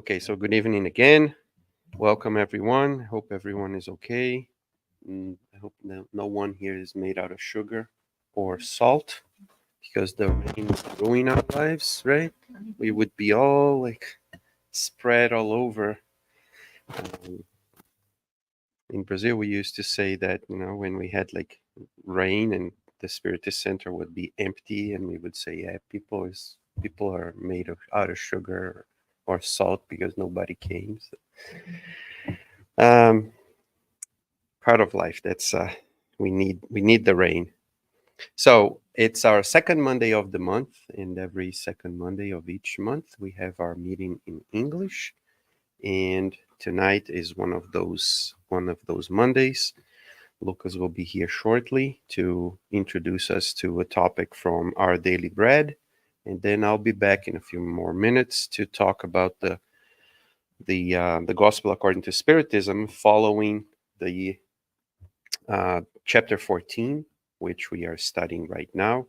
Okay, so good evening again. Welcome, everyone. Hope everyone is okay. I hope no one here is made out of sugar or salt because the rain is ruining our lives, right? We would be all like spread all over. Um, in Brazil, we used to say that, when we had like rain and the Spiritist Center would be empty, and we would say, yeah, people are made of out of sugar or salt because nobody came. So, um, part of life. That's we need the rain. So it's our second Monday of the month, and every second Monday of each month we have our meeting in English. And tonight is one of those Mondays. Lucas will be here shortly to introduce us to a topic from our daily bread, and then I'll be back in a few more minutes to talk about the gospel according to Spiritism, following the chapter 14, which we are studying right now.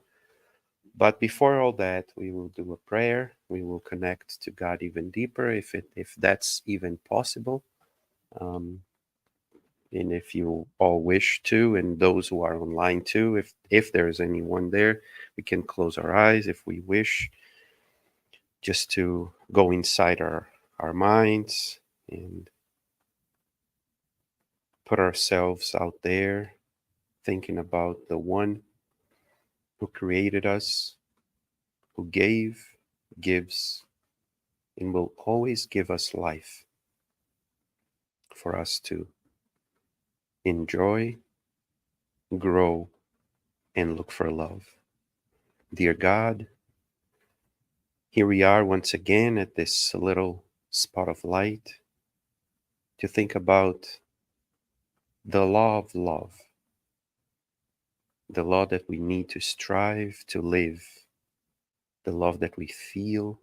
But before all that, we will do a prayer. We will connect to God even deeper, if that's even possible. Um, and if you all wish to, and those who are online too, if there is anyone there, we can close our eyes if we wish, just to go inside our minds and put ourselves out there, thinking about the one who created us, who gives, and will always give us life for us to enjoy, grow, and look for love. Dear God, here we are once again at this little spot of light to think about the law of love, the law that we need to strive to live, the love that we feel,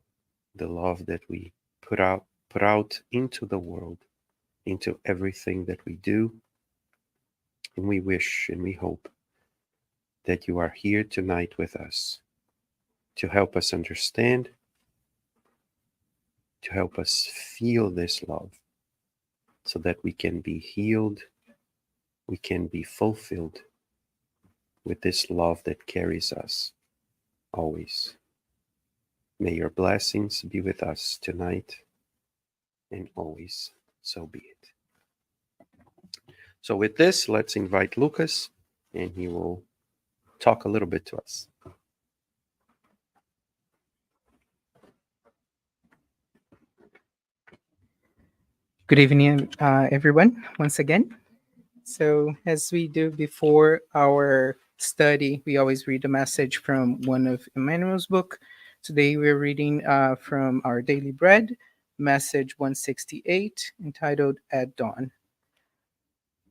the love that we put out into the world, into everything that we do. And we wish and we hope that you are here tonight with us to help us understand, to help us feel this love, so that we can be healed, we can be fulfilled with this love that carries us always. May your blessings be with us tonight and always. So be it. So with this, let's invite Lucas, and he will talk a little bit to us. Good evening, everyone, once again. So, as we do before our study, we always read a message from one of Emmanuel's book. Today, we're reading from our Daily Bread, message 168, entitled At Dawn.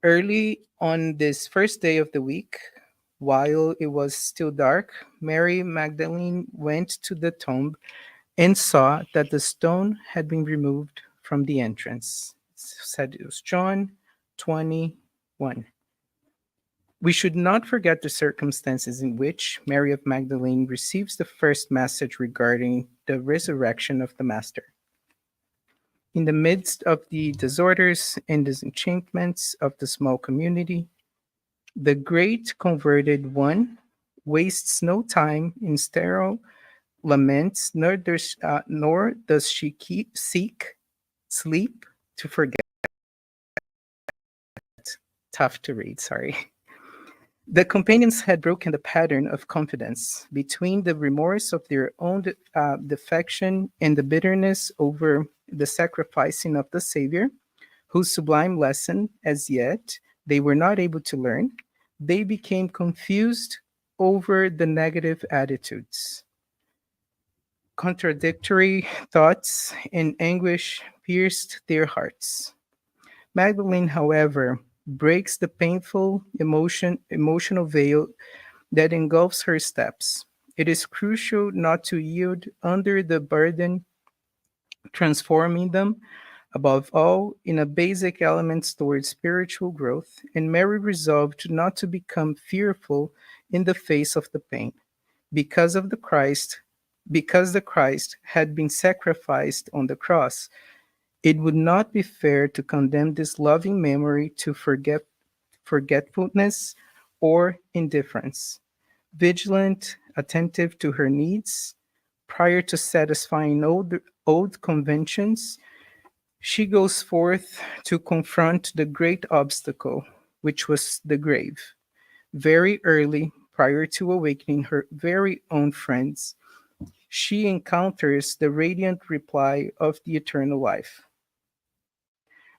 Early on this first day of the week, while it was still dark, Mary Magdalene went to the tomb and saw that the stone had been removed from the entrance. It said it was John 21. We should not forget the circumstances in which Mary of Magdalene receives the first message regarding the resurrection of the Master. In the midst of the disorders and disenchantments of the small community, the great converted one wastes no time in sterile laments, nor does she seek sleep to forget. Tough to read, sorry. The companions had broken the pattern of confidence between the remorse of their own defection and the bitterness over the sacrificing of the Savior, whose sublime lesson, as yet, they were not able to learn. They became confused over the negative attitudes. Contradictory thoughts and anguish pierced their hearts. Magdalene, however, breaks the painful emotional veil that engulfs her steps. It is crucial not to yield under the burden, transforming them, above all, in a basic elements towards spiritual growth, and Mary resolved not to become fearful in the face of the pain. Because of the Christ, because the Christ had been sacrificed on the cross, It would not be fair to condemn this loving memory to forgetfulness or indifference. Vigilant, attentive to her needs, prior to satisfying old conventions, she goes forth to confront the great obstacle, which was the grave. Very early, prior to awakening her very own friends, she encounters the radiant reply of the eternal life.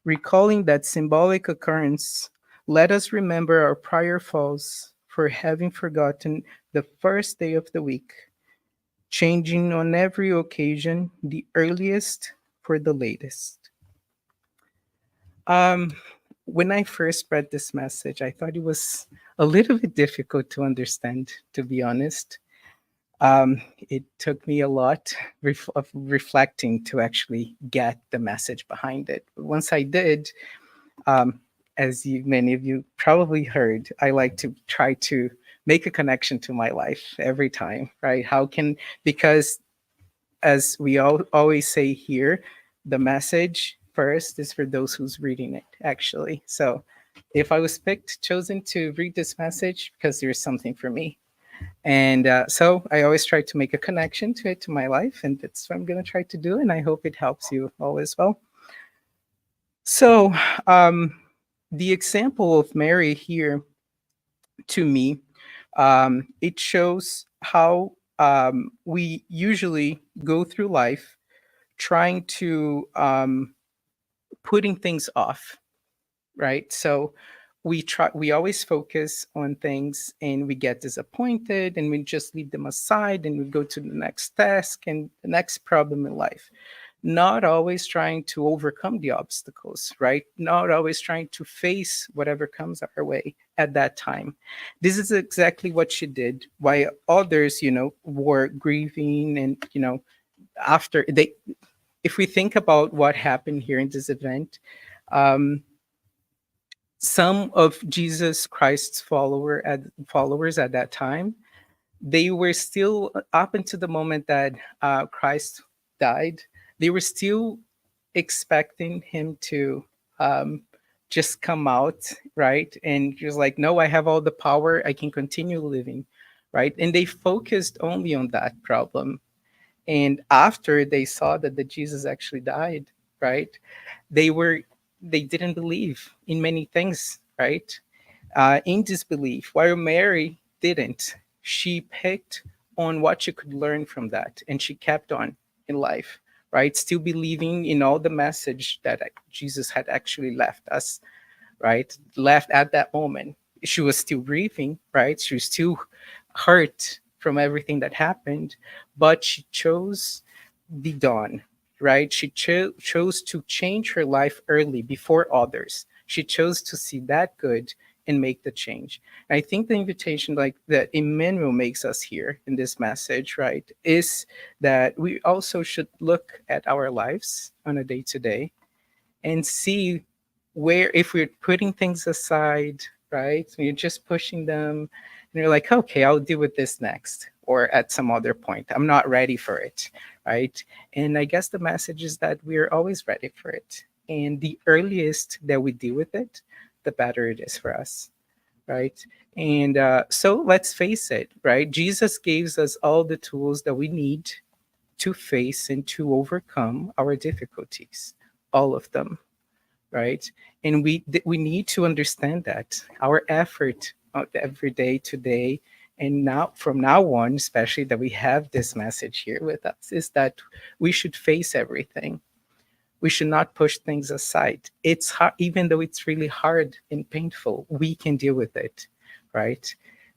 Recalling that symbolic occurrence, let us remember our prior falls for having forgotten the first day of the week, changing on every occasion the earliest for the latest. Um, when I first read this message, I thought it was a little bit difficult to understand, to be honest. It took me a lot of reflecting to actually get the message behind it. But once I did, um, as many of you probably heard, I like to try to make a connection to my life every time, right? Because as we always say here, the message first is for those who's reading it, actually. So if I was chosen to read this message, because there's something for me. And so I always try to make a connection to it, to my life. And that's what I'm going to try to do. And I hope it helps you all as well. So the example of Mary here, to me, it shows how we usually go through life trying to putting things off, right? So we always focus on things and we get disappointed and we just leave them aside and we go to the next task and the next problem in life, not always trying to overcome the obstacles, right? Not always trying to face whatever comes our way at that time. This is exactly what she did, while others, were grieving. And after they if we think about what happened here in this event, um, some of Jesus Christ's followers at that time, they were still, up until the moment that Christ died, they were still expecting him to um, just come out, right? And he was like, no, I have all the power, I can continue living, right? And they focused only on that problem. And after they saw that the Jesus actually died, right, they were they didn't believe in many things, right? In disbelief, while Mary didn't. She picked on what she could learn from that, and she kept on in life, right? Still believing in all the message that Jesus had actually left us, right? Left at that moment. She was still grieving, right? She was still hurt from everything that happened, but she chose the dawn, right? She chose to change her life early before others. She chose to see that good and make the change. And I think the invitation, like that Emmanuel makes us here in this message, right, is that we also should look at our lives on a day to day and see where, if we're putting things aside, right, so you're just pushing them and you're like, okay, I'll deal with this next or at some other point, I'm not ready for it, right? And I guess the message is that we're always ready for it, and the earliest that we deal with it, the better it is for us, right? And so let's face it, right, Jesus gives us all the tools that we need to face and to overcome our difficulties, all of them, right? And we need to understand that our effort every day today, and now from now on, especially that we have this message here with us, is that we should face everything. We should not push things aside. It's hard, even though it's really hard and painful, we can deal with it, right?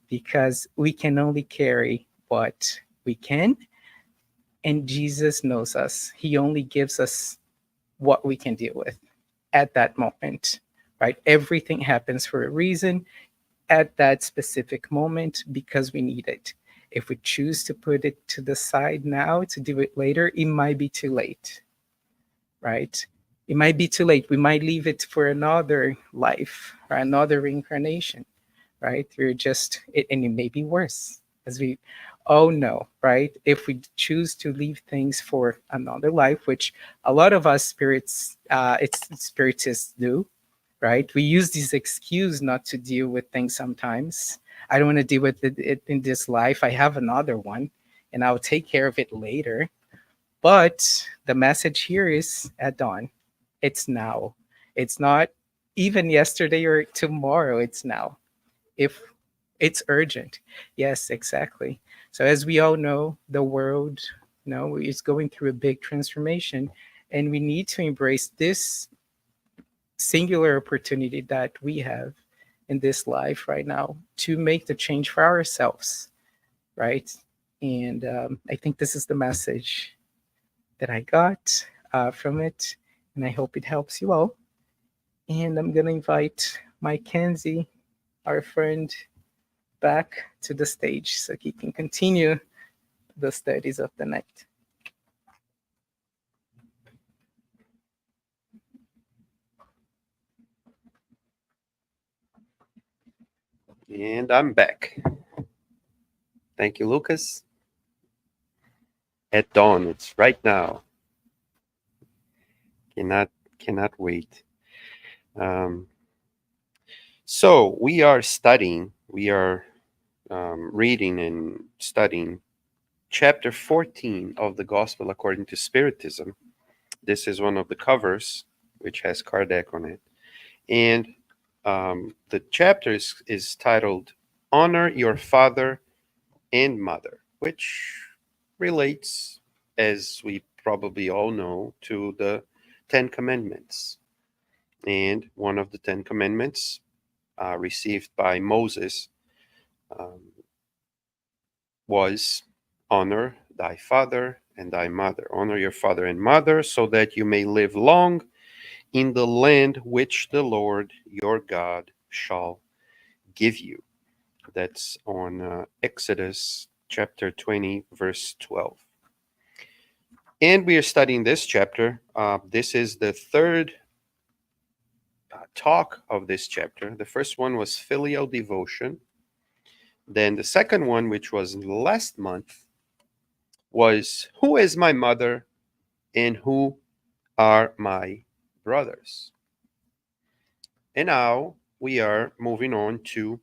Because we can only carry what we can, and Jesus knows us. He only gives us what we can deal with at that moment, right? Everything happens for a reason at that specific moment because we need it. If we choose to put it to the side now to do it later, it might be too late, right? It might be too late. We might leave it for another life or another reincarnation, right? We're just, and it may be worse, as we oh no, right? If we choose to leave things for another life, which a lot of us spiritists do, right? We use this excuse not to deal with things sometimes. I don't want to deal with it in this life. I have another one, and I'll take care of it later. But the message here is at dawn. It's now. It's not even yesterday or tomorrow. It's now. If it's urgent. Yes, exactly. So as we all know, the world, is going through a big transformation, and we need to embrace this singular opportunity that we have in this life right now to make the change for ourselves, right? And I think this is the message that I got from it, and I hope it helps you all. And I'm gonna invite Mackenzie, our friend, back to the stage so he can continue the studies of the night. And I'm back. Thank you, Lucas. At dawn, it's right now. Cannot wait. Um, so we are studying. We are reading and studying chapter 14 of the Gospel according to Spiritism. This is one of the covers, which has Kardec on it. And the chapter is titled Honor Your Father and Mother, which relates, as we probably all know, to the Ten Commandments. And one of the Ten Commandments received by Moses um, was honor thy father and thy mother. Honor your father and mother so that you may live long in the land which the Lord your God shall give you. That's on Exodus chapter 20, verse 12. And we are studying this chapter. This is the third talk of this chapter. The first one was filial devotion. Then the second one, which was last month, was who is my mother and who are my brothers. And now we are moving on to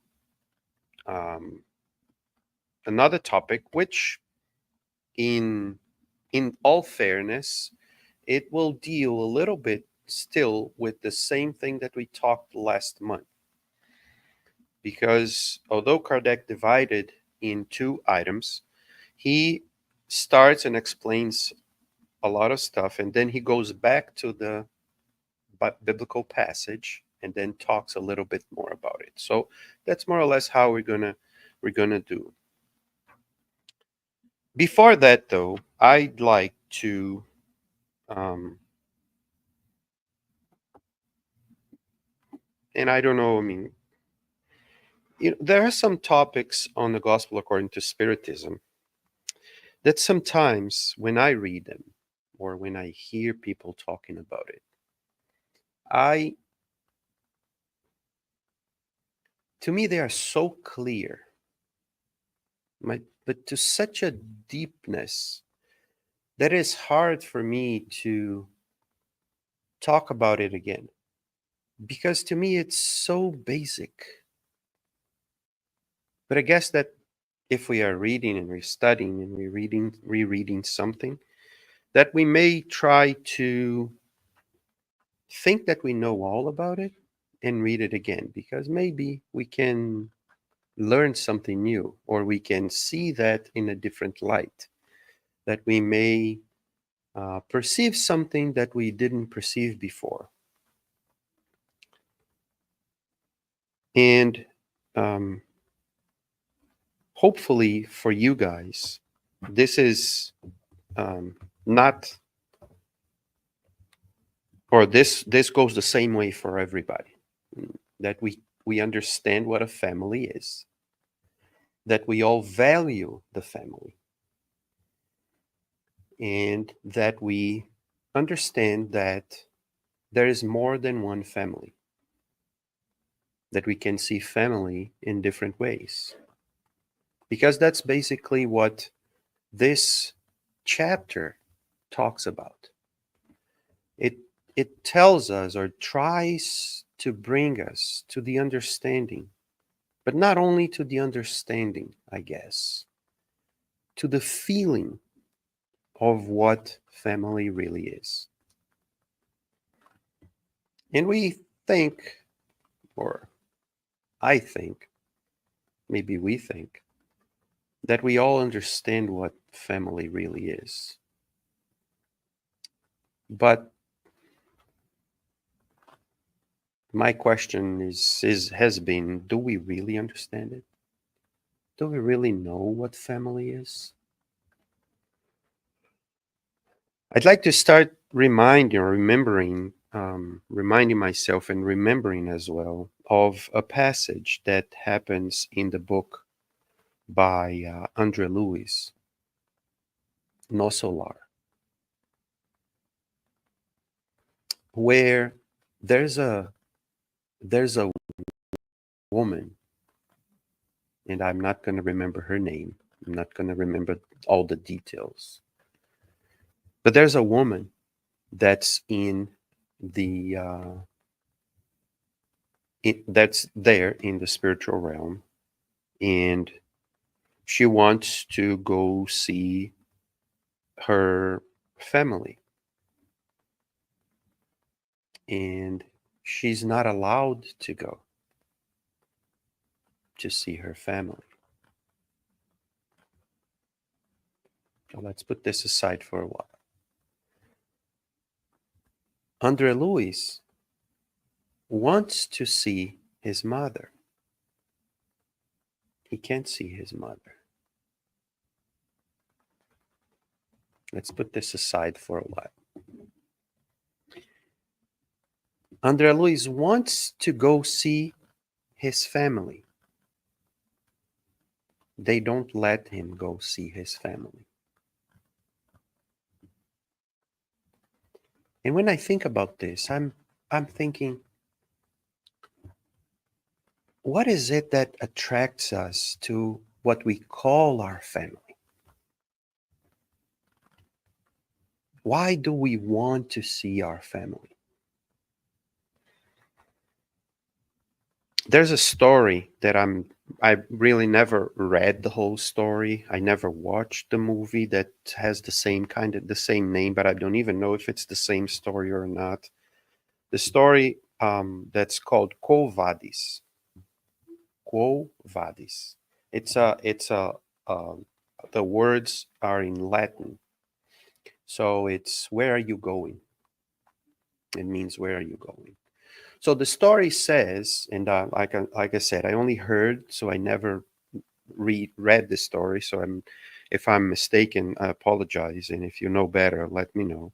um, another topic, which in all fairness, it will deal a little bit still with the same thing that we talked last month. Because although Kardec divided in two items, he starts and explains a lot of stuff, and then he goes back to the biblical passage and then talks a little bit more about it. So that's more or less how we're gonna do. Before that, though, I'd like to and I don't know. I mean, there are some topics on the Gospel according to Spiritism that sometimes when I read them or when I hear people talking about it, I to me they are so clear, but to such a deepness that is hard for me to talk about it again because to me it's so basic. But I guess that if we are reading and we're studying and we're rereading something, that we may try to think that we know all about it and read it again because maybe we can learn something new or we can see that in a different light, that we may perceive something that we didn't perceive before. And um, hopefully for you guys, this is not, or this goes the same way for everybody, that we understand what a family is, that we all value the family, and that we understand that there is more than one family, that we can see family in different ways. because that's basically what this chapter talks about. It it tells us or tries to bring us to the understanding, but not only to the understanding, I guess, to the feeling of what family really is. And we think, or I think, maybe we think, that we all understand what family really is. But my question is has been, do we really understand it? Do we really know what family is? I'd like to start reminding myself and remembering as well of a passage that happens in the book by Andre Luis, No Solar, where there's a woman, and I'm not going to remember her name. I'm not going to remember all the details. But there's a woman that's in the that's there in the spiritual realm, and she wants to go see her family, and she's not allowed to go to see her family. So let's put this aside for a while. Andre Luis wants to see his mother. He can't see his mother. Let's put this aside for a while. Andre Luis wants to go see his family. They don't let him go see his family. And when I think about this, I'm thinking, what is it that attracts us to what we call our family? Why do we want to see our family? There's a story that I really never read the whole story. I never watched the movie that has the same name, but I don't even know if it's the same story or not. The story that's called Quo Vadis. Quo Vadis. It's a the words are in Latin. So it's where are you going? It means where are you going? So the story says, and like I said, I only heard, so I never read the story. So if I'm mistaken, I apologize, and if you know better, let me know.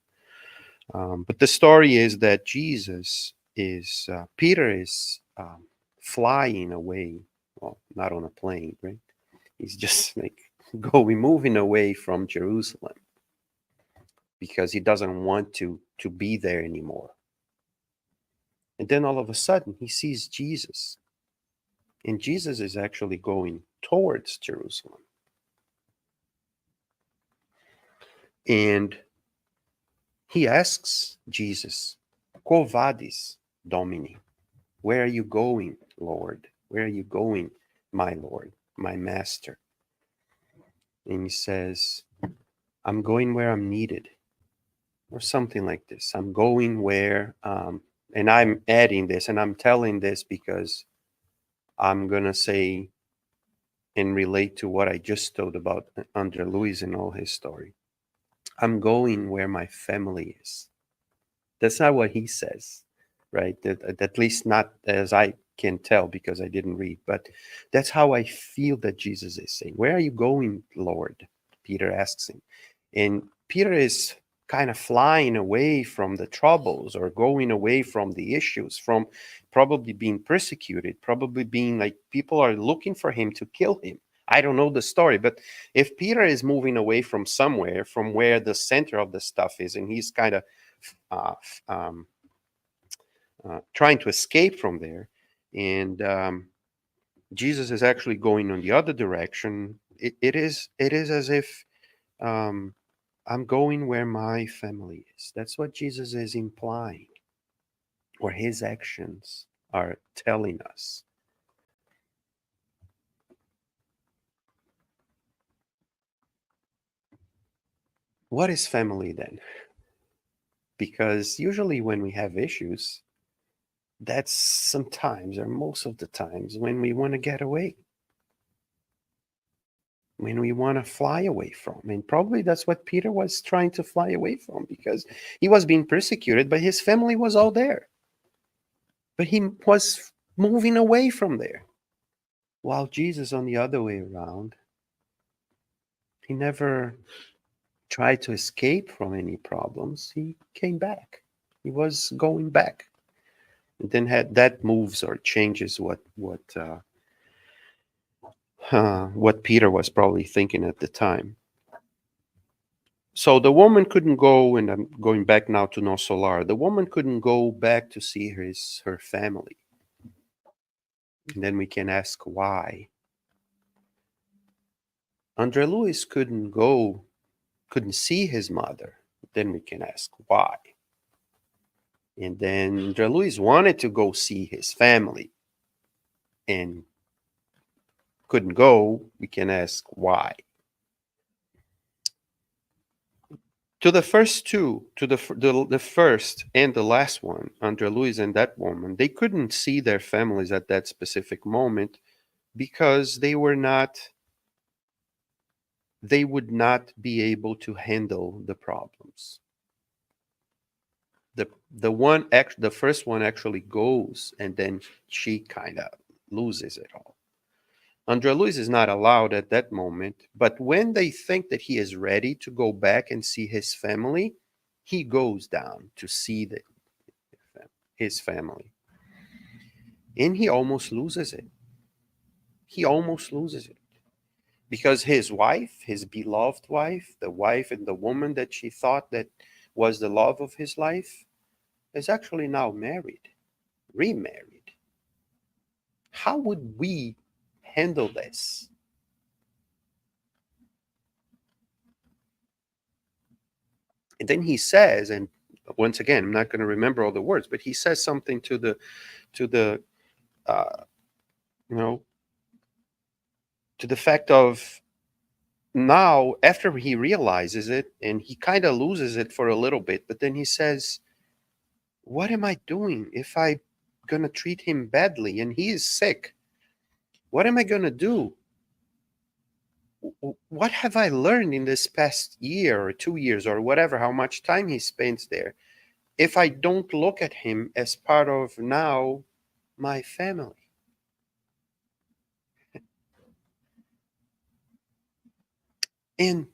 But the story is that Peter is flying away. Well, not on a plane, right? He's just like moving away from Jerusalem because he doesn't want to be there anymore. And then all of a sudden he sees Jesus. And Jesus is actually going towards Jerusalem. And he asks Jesus, Quo vadis, Domini? Where are you going, Lord? Where are you going, my Lord, my Master? And he says, I'm going where I'm needed, or something like this. I'm going where, and I'm adding this, and I'm telling this because I'm going to say and relate to what I just told about Andre Luis and all his story. I'm going where my family is. That's not what he says, right? At least not as I can tell because I didn't read, but that's how I feel that Jesus is saying. Where are you going, Lord? Peter asks him. And Peter is kind of flying away from the troubles or going away from the issues, from probably being persecuted, probably being like people are looking for him to kill him. I don't know the story, but if Peter is moving away from somewhere, from where the center of the stuff is, and he's kind of uh, trying to escape from there, and Jesus is actually going on the other direction, it is as if I'm going where my family is. That's what Jesus is implying, or his actions are telling us. What is family then? Because usually when we have issues, that's sometimes or most of the times when we want to get away, when we want to fly away from. And probably that's what Peter was trying to fly away from, because he was being persecuted, but his family was all there. But he was moving away from there. While Jesus, on the other way around, he never tried to escape from any problems. He came back. He was going back. And then that moves or changes what Peter was probably thinking at the time. So the woman couldn't go, and I'm going back now to No Solar. The woman couldn't go back to see her family. And then we can ask why. Andre Luis couldn't see his mother. Then we can ask why. And then Andre Luis wanted to go see his family and couldn't go. We can ask why. To the first two, to the first and the last one, Andre Luis and that woman, they couldn't see their families at that specific moment because they would not be able to handle the problems. The first one actually goes, and then she kind of loses it all. Andre Luis is not allowed at that moment, but when they think that he is ready to go back and see his family, he goes down to see his family. And he almost loses it. He almost loses it. Because his wife, his beloved wife, the wife and the woman that she thought that was the love of his life, is actually now married, remarried. How would we handle this? And then he says, and once again, I'm not going to remember all the words, but he says something to the to the fact of, now after he realizes it, and he kind of loses it for a little bit, but then he says, what am I doing if I'm going to treat him badly and he is sick? What am I going to do? What have I learned in this past year or 2 years or whatever, how much time he spends there, if I don't look at him as part of now my family? And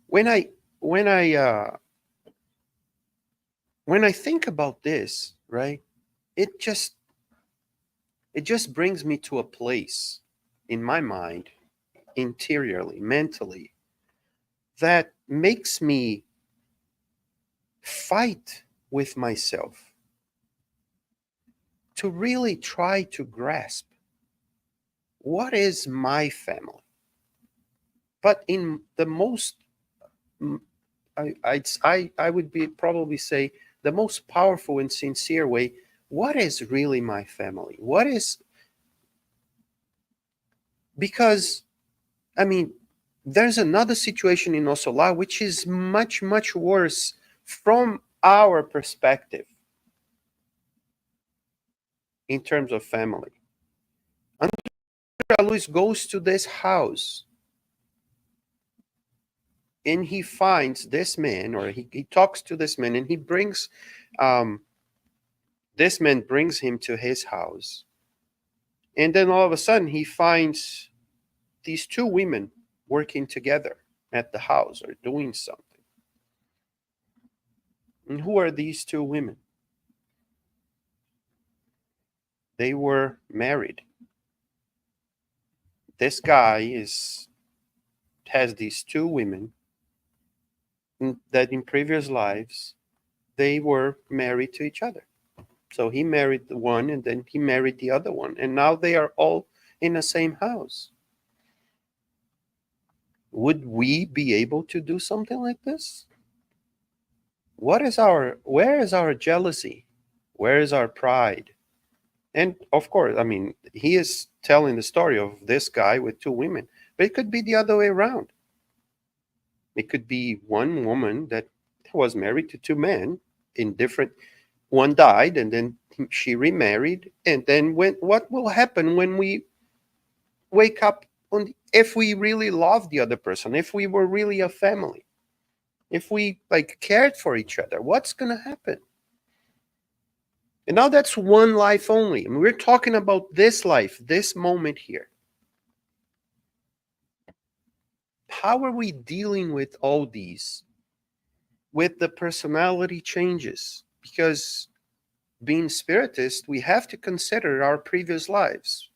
when I think about this, right, it just brings me to a place in my mind, interiorly, mentally, that makes me fight with myself to really try to grasp what is my family. But in the most, I would probably say the most powerful and sincere way, what is really my family? What is, because, I mean, there's another situation in Osola which is much, much worse from our perspective in terms of family. André Luiz goes to this house and he finds this man, or he talks to this man, and he brings, this man brings him to his house. And then all of a sudden he finds these two women working together at the house or doing something. And who are these two women? They were married. This guy has these two women that in previous lives they were married to each other. So he married the one and then he married the other one, and now they are all in the same house. Would we be able to do something like this? Where is our jealousy? Where is our pride? And of course, I mean, he is telling the story of this guy with two women, but it could be the other way around. It could be one woman that was married to two men in different, one died and then she remarried. And then what will happen when we wake up if we really love the other person, if we were really a family, if we like cared for each other, what's going to happen? And now that's one life only. I mean, we're talking about this life, this moment here. How are we dealing with all these? With the personality changes? Because being spiritist, we have to consider our previous lives.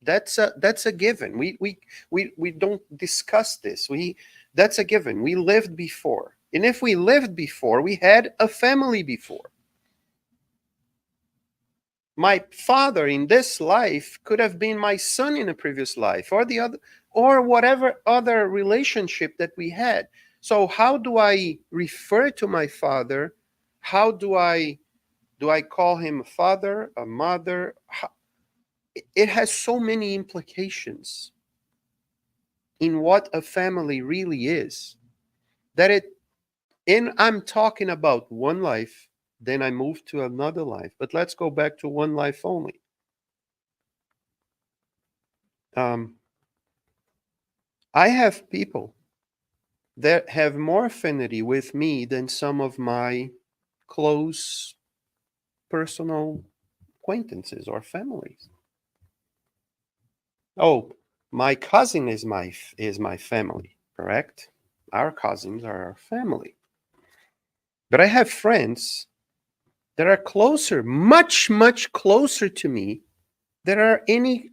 That's a given. We don't discuss this. That's a given. We lived before. And if we lived before, we had a family before. My father in this life could have been my son in a previous life, or the other, or whatever other relationship that we had. So how do I refer to my father? How do I call him a father, a mother? It has so many implications in what a family really is that I'm talking about one life, then I move to another life. But let's go back to one life only. I have people that have more affinity with me than some of my close personal acquaintances or families. Oh, my cousin is my family, correct? Our cousins are our family. But I have friends that are closer, much, much closer to me than are any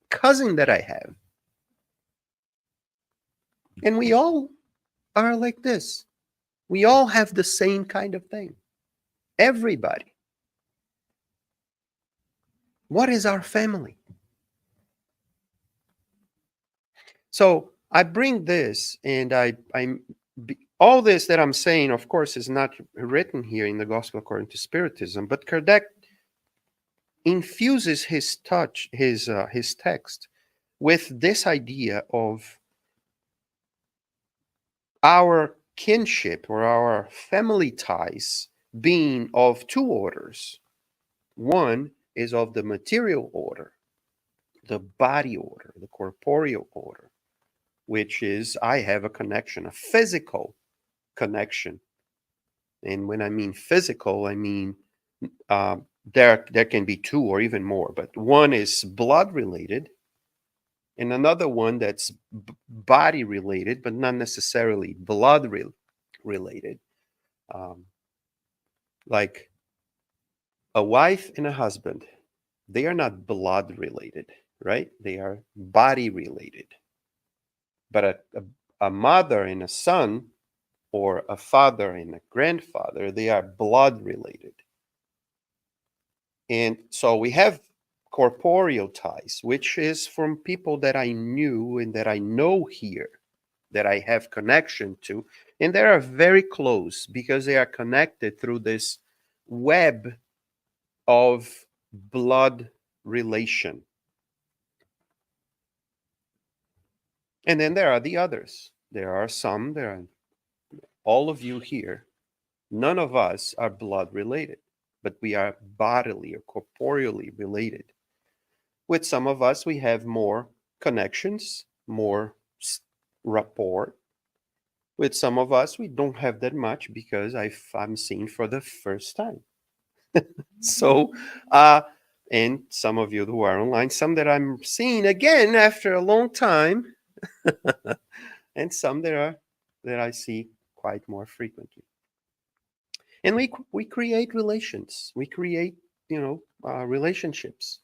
cousin that I have. And we all are like this. We all have the same kind of thing. Everybody. What is our family? So I bring this, and all this that I'm saying, of course, is not written here in the Gospel according to Spiritism, but Kardec infuses his text with this idea of our kinship or our family ties being of two orders. One is of the material order, the body order, the corporeal order, which is I have a connection, a physical connection. And when I mean physical, I mean there can be two or even more, but one is blood related, and another one that's body related, but not necessarily blood related. Like a wife and a husband, they are not blood related, right? They are body related. But a mother and a son, or a father and a grandfather, they are blood related. And so we have corporeal ties, which is from people that I knew and that I know here, that I have connection to, and they are very close because they are connected through this web of blood relation. And then there are the others. There are all of you here. None of us are blood related, but we are bodily or corporeally related. With some of us, we have more connections, more rapport. With some of us, we don't have that much because I'm seeing for the first time. So, and some of you who are online, some that I'm seeing again after a long time, and some that I see quite more frequently. And we create relations. We create, relationships.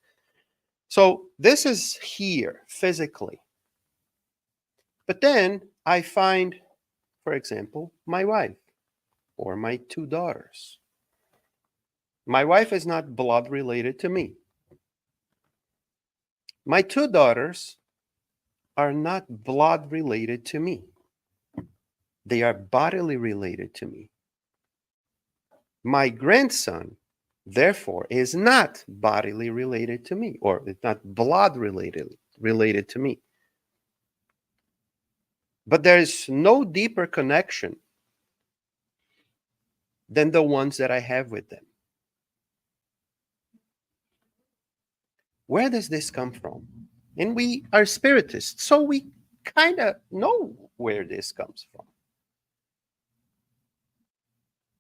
So this is here physically. But then I find, for example, my wife or my two daughters. My wife is not blood related to me. My two daughters are not blood related to me. They are bodily related to me. My grandson, therefore, is not bodily related to me, or it's not blood related to me. But there is no deeper connection than the ones that I have with them. Where does this come from? And we are spiritists, so we kind of know where this comes from.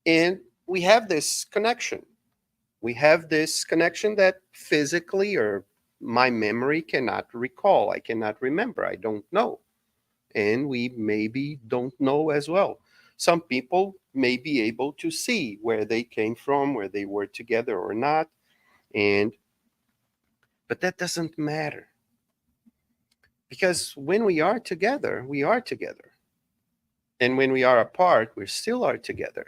And we have this connection. We have this connection that physically or my memory cannot recall. I cannot remember. I don't know. And we maybe don't know as well. Some people may be able to see where they came from, where they were together or not. But that doesn't matter. Because when we are together, we are together. And when we are apart, we still are together.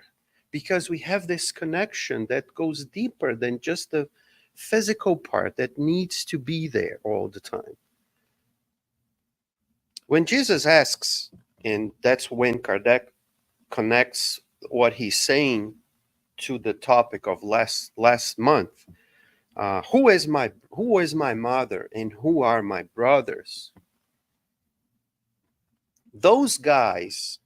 Because we have this connection that goes deeper than just the physical part that needs to be there all the time. When Jesus asks, and that's when Kardec connects what he's saying to the topic of last month, who is my mother and who are my brothers? Those guys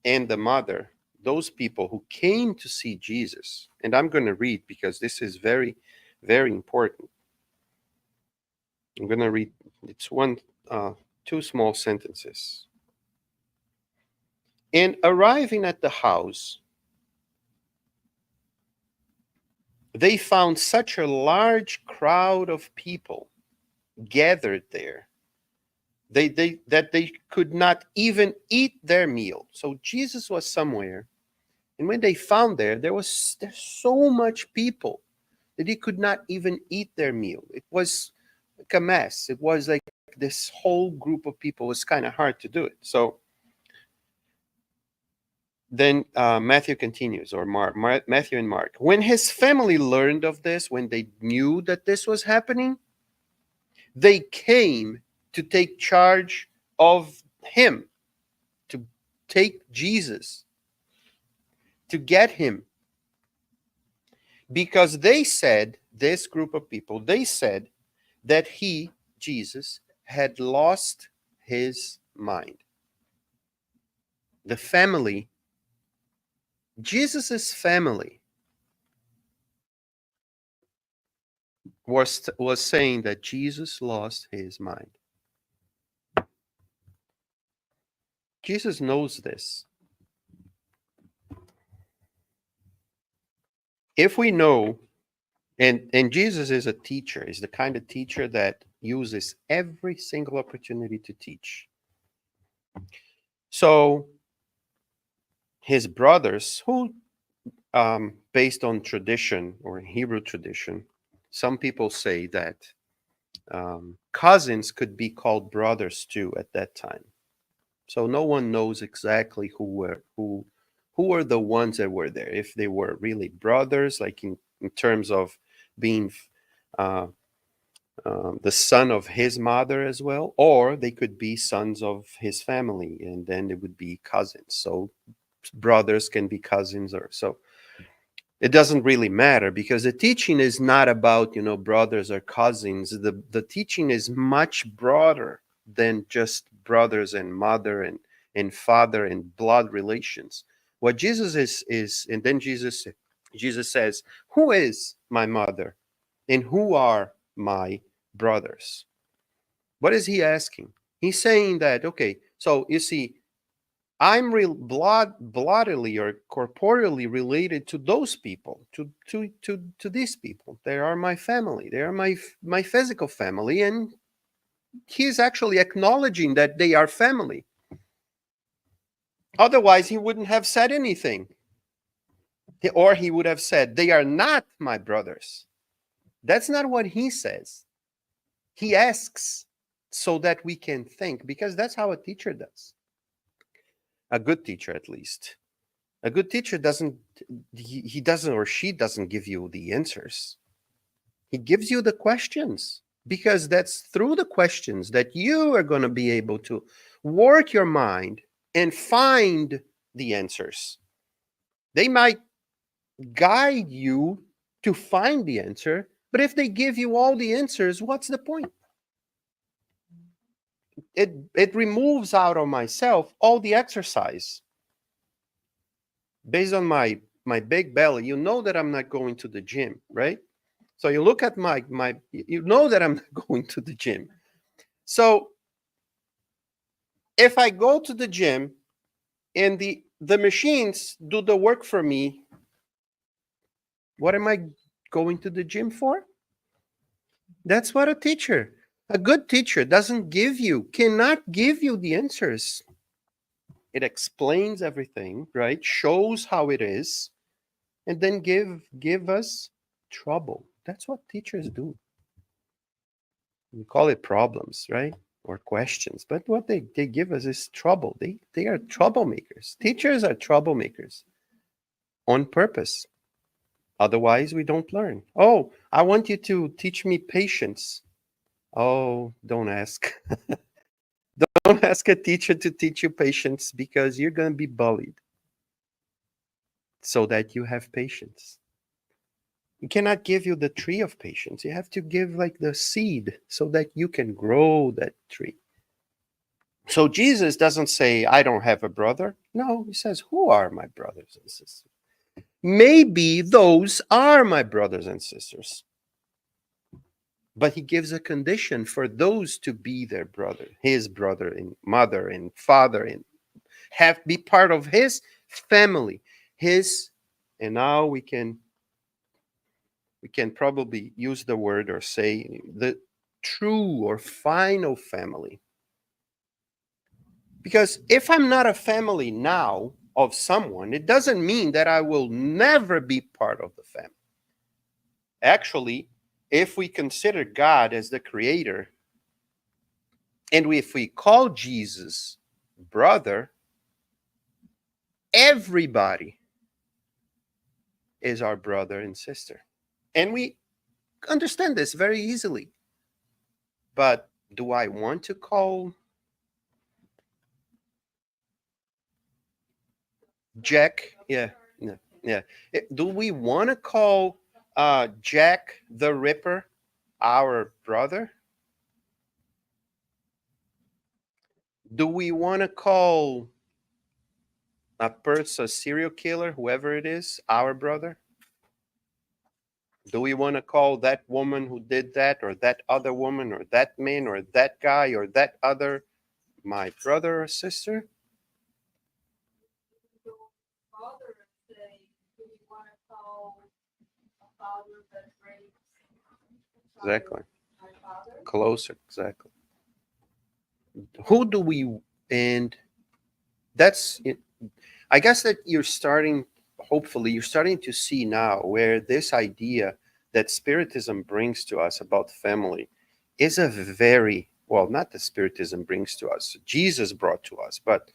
and the mother, those people who came to see Jesus, and I'm going to read because this is very, very important. I'm going to read, it's two small sentences. And arriving at the house, they found such a large crowd of people gathered there that they could not even eat their meal. So Jesus was somewhere, and when they found there's so much people that he could not even eat their meal. It was like a mess. It was like this whole group of people. It was kind of hard to do it. So then Matthew continues, or Matthew and Mark. When his family learned of this, when they knew that this was happening, they came to take charge of him, to take Jesus, to get him. Because they said, this group of people, they said that he, Jesus, had lost his mind. The family, Jesus's family, was saying that Jesus lost his mind. Jesus knows this. If we know, and Jesus is a teacher, is the kind of teacher that uses every single opportunity to teach. So his brothers, who based on tradition or Hebrew tradition, some people say that cousins could be called brothers too at that time. So no one knows exactly who were the ones that were there. If they were really brothers, like in terms of being the son of his mother as well, or they could be sons of his family, and then it would be cousins. So brothers can be cousins, or so. It doesn't really matter, because the teaching is not about, brothers or cousins. The teaching is much broader than just brothers and mother and father and blood relations. What Jesus is, and then Jesus says, who is my mother and who are my brothers? What is he asking? He's saying that, okay, so you see, I'm bloodily or corporeally related to those people, to these people. They are my family. They are my physical family, and he's actually acknowledging that they are family. Otherwise, he wouldn't have said anything, or he would have said, they are not my brothers. That's not what he says. He asks so that we can think, because that's how a teacher does. A good teacher, at least. A good teacher doesn't or she doesn't give you the answers. He gives you the questions. because that's through the questions that you are going to be able to work your mind and find the answers. They might guide you to find the answer, but if they give you all the answers, what's the point? It removes out of myself all the exercise. Based on my big belly, you know that I'm not going to the gym, right? So you look at my you know that I'm not going to the gym. So if I go to the gym and the machines do the work for me, what am I going to the gym for? That's what a good teacher cannot give you the answers. It explains everything, right? Shows how it is, and then give us trouble. That's what teachers do. We call it problems, right? Or questions. But what they give us is trouble. They are troublemakers. Teachers are troublemakers on purpose. Otherwise, we don't learn. Oh, I want you to teach me patience. Oh, don't ask. Don't ask a teacher to teach you patience because you're going to be bullied so that you have patience. You cannot give you the tree of patience. You have to give like the seed so that you can grow that tree. So Jesus doesn't say, I don't have a brother. No, he says, who are my brothers and sisters? Maybe those are my brothers and sisters. But he gives a condition for those to be their brother, his brother and mother and father, and be part of his family. And now we can probably use the word or say the true or final family. Because if I'm not a family now of someone, it doesn't mean that I will never be part of the family. Actually, if we consider God as the creator, and if we call Jesus brother, everybody is our brother and sister. And we understand this very easily. But do I want to call Jack? Yeah. Yeah. Do we want to call Jack the Ripper our brother? Do we want to call a serial killer, whoever it is, our brother? Do we want to call that woman who did that, or that other woman, or that man, or that guy, or that other my brother or sister? Exactly. Closer, exactly. Who do we, and that's it. I guess that hopefully, you're starting to see now where this idea that Spiritism brings to us about family is a very, well, not that Spiritism brings to us, Jesus brought to us, but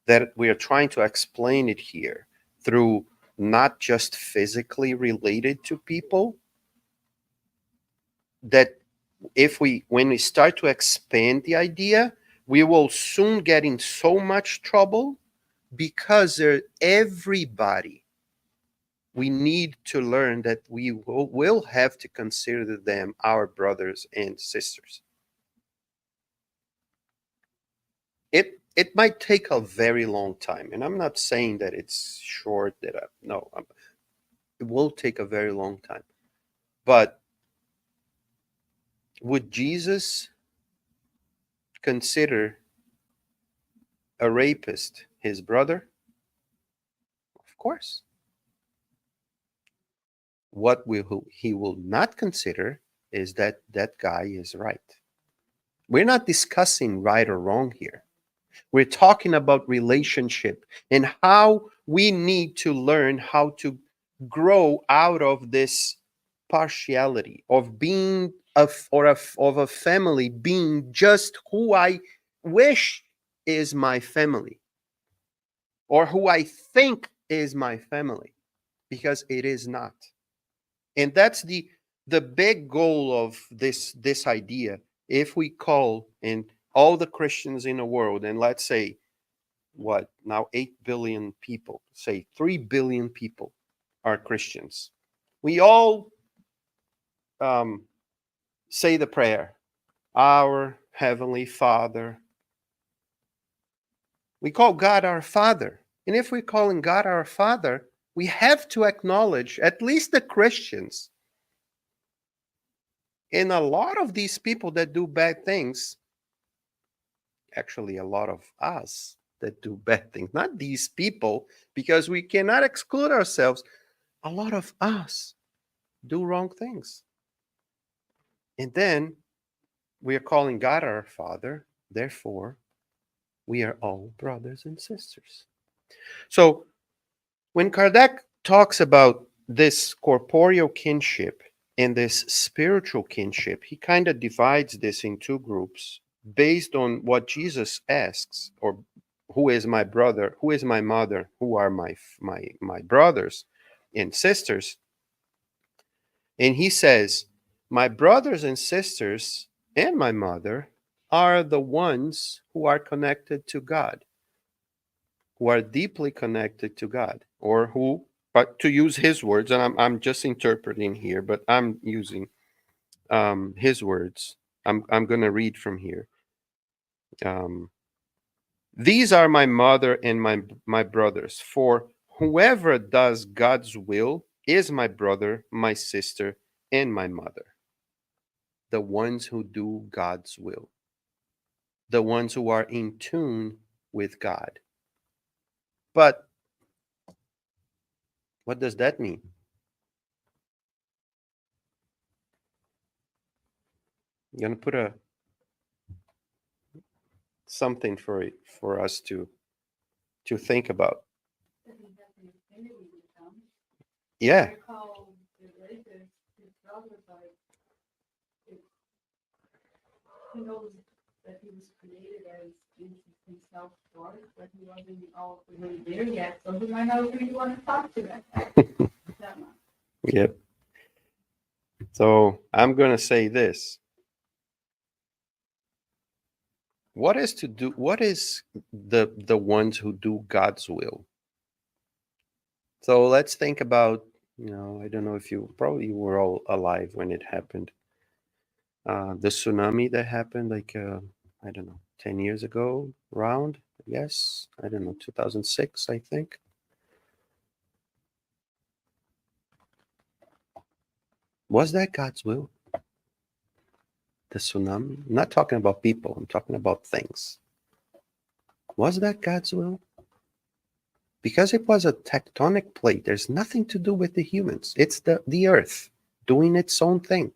that we are trying to explain it here through not just physically related to people, that when we start to expand the idea, we will soon get in so much trouble because everybody, we need to learn that we will have to consider them our brothers and sisters. It might take a very long time, and I'm not saying that it's short. It will take a very long time. But would Jesus consider a rapist his brother? Of course. What he will not consider is that that guy is right. We're not discussing right or wrong here. We're talking about relationship and how we need to learn how to grow out of this partiality of being of a family being just who I wish is my family or who I think is my family, because it is not. And that's the big goal of this idea, if we call in all the Christians in the world, and let's say what now 8 billion people, say 3 billion people are Christians, we all say the prayer, our Heavenly Father. We call God our Father. And if we're calling God our Father, we have to acknowledge, at least the Christians, and a lot of these people that do bad things, actually a lot of us that do bad things, not these people, because we cannot exclude ourselves. A lot of us do wrong things. And then we are calling God our Father. Therefore, we are all brothers and sisters. So when Kardec talks about this corporeal kinship and this spiritual kinship, he kind of divides this in two groups based on what Jesus asks, or who is my brother, who is my mother, who are my brothers and sisters. And he says, my brothers and sisters and my mother are the ones who are connected to God, who are deeply connected to God, or who, but to use his words, and I'm just interpreting here, but I'm using his words. I'm going to read from here. These are my mother and my brothers, for whoever does God's will is my brother, my sister, and my mother. The ones who do God's will, the ones who are in tune with God. But what does that mean? I'm going to put something for us to think about. Yeah. He knows that he was created as Jesus himself was, but he wasn't all the way there yet, so he might not really want to talk to that much. Yep. So I'm going to say this. What is the ones who do God's will? So let's think about, I don't know if you probably were all alive when it happened. The tsunami that happened like, I don't know, 10 years ago around, I guess. I don't know, 2006, I think. Was that God's will? The tsunami? I'm not talking about people. I'm talking about things. Was that God's will? Because it was a tectonic plate, there's nothing to do with the humans. It's the earth doing its own thing.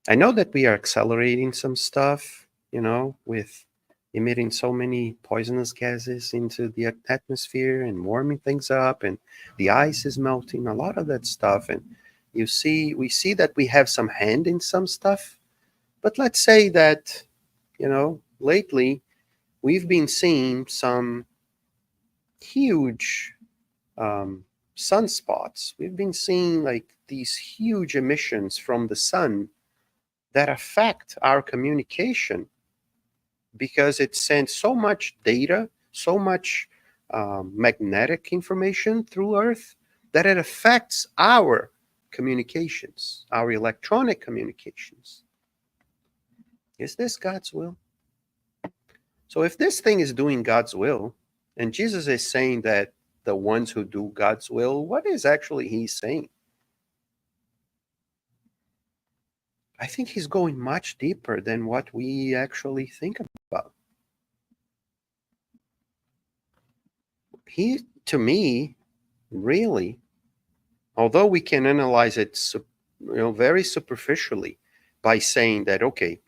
I know that we are accelerating some stuff, with emitting so many poisonous gases into the atmosphere and warming things up, and the ice is melting, a lot of that stuff. And we see that we have some hand in some stuff. But let's say that, lately we've been seeing some huge sunspots. We've been seeing like these huge emissions from the sun that affect our communication because it sends so much data, so much magnetic information through Earth that it affects our communications, our electronic communications. Is this God's will? So if this thing is doing God's will, and Jesus is saying that the ones who do God's will, what is actually he saying? I think he's going much deeper than what we actually think about. He, to me, really, although we can analyze it, very superficially by saying that, okay,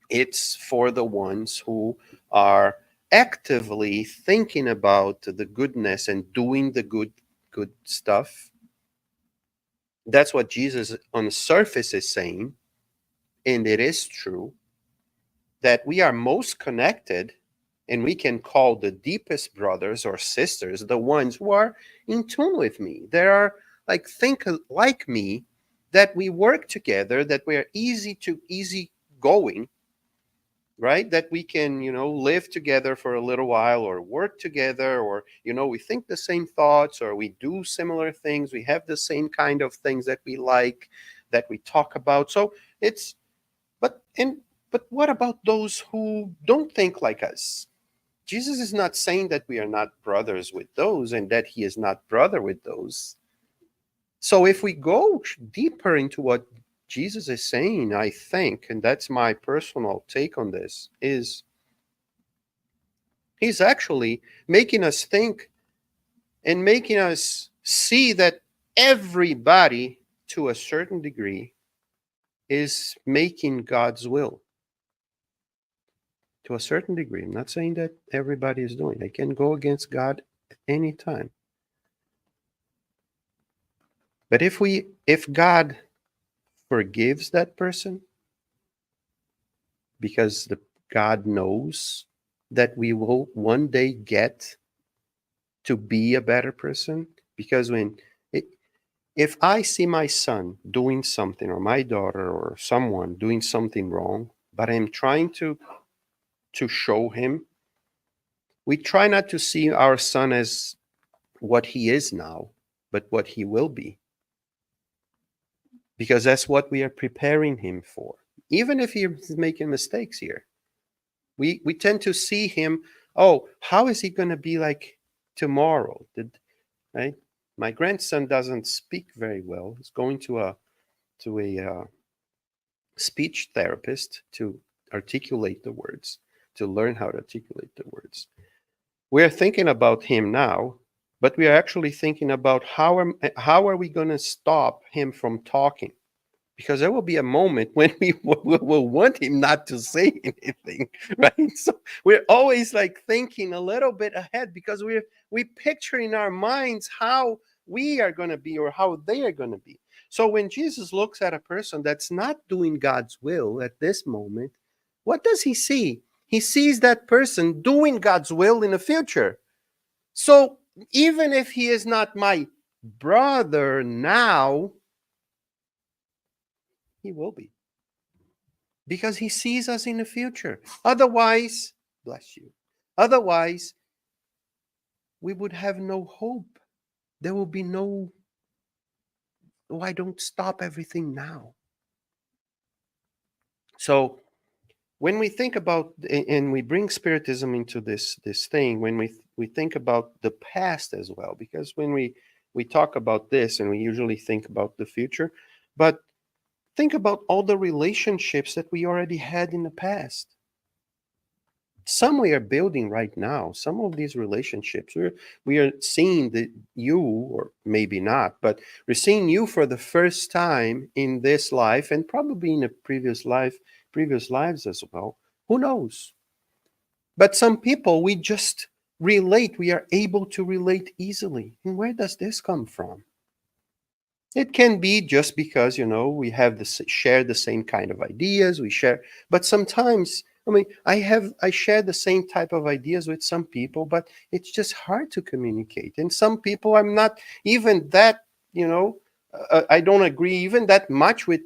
it's for the ones who are actively thinking about the goodness and doing the good stuff. That's what Jesus on the surface is saying. And it is true that we are most connected, and we can call the deepest brothers or sisters the ones who are in tune with me. There are like think like me, that we work together, that we are easy going, right? That we can, live together for a little while, or work together, or, we think the same thoughts, or we do similar things. We have the same kind of things that we like, that we talk about. So it's, but what about those who don't think like us? Jesus is not saying that we are not brothers with those, and that he is not brother with those. So if we go deeper into what Jesus is saying, I think, and that's my personal take on this, is he's actually making us think and making us see that everybody, to a certain degree, is making God's will. To a certain degree. I'm not saying that everybody is doing. They can go against God at any time. But if God forgives that person, because God knows that we will one day get to be a better person, because if I see my son doing something, or my daughter, or someone doing something wrong, but I'm trying to show him, we try not to see our son as what he is now, but what he will be. Because that's what we are preparing him for. Even if he's making mistakes here, we tend to see him, oh, how is he going to be like tomorrow? Right? My grandson doesn't speak very well. He's going to a speech therapist to articulate the words, to learn how to articulate the words. We're thinking about him now, but we are actually thinking about how are we going to stop him from talking? Because there will be a moment when we will want him not to say anything, right? So we're always like thinking a little bit ahead, because we picture in our minds how we are going to be, or how they are going to be. So when Jesus looks at a person that's not doing God's will at this moment, what does he see? He sees that person doing God's will in the future. So even if he is not my brother now, he will be. Because he sees us in the future. Otherwise, bless you. Otherwise, we would have no hope. There will be no, why don't stop everything now? So when we think about, and we bring Spiritism into this thing, when we think about the past as well, because when we talk about this, and we usually think about the future, but think about all the relationships that we already had in the past. Some we are building right now. Some of these relationships, we are seeing you, or maybe not, but we're seeing you for the first time in this life, and probably in a previous lives as well. Who knows? But some people, we just relate. We are able to relate easily. And where does this come from? It can be just because, we have share the same kind of ideas. But sometimes, I share the same type of ideas with some people, but it's just hard to communicate. And some people, I'm not even that, I don't agree even that much with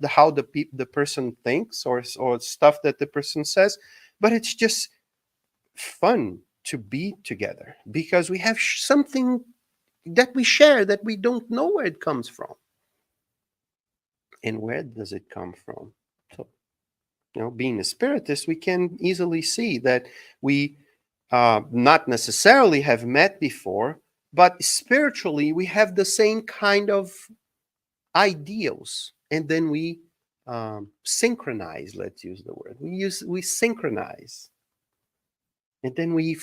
how the person thinks, or stuff that the person says, but it's just fun to be together, because we have something that we share that we don't know where it comes from. And where does it come from? So, being a spiritist, we can easily see that we not necessarily have met before, but spiritually we have the same kind of ideals, and then we synchronize. Let's use the word. We synchronize, and then we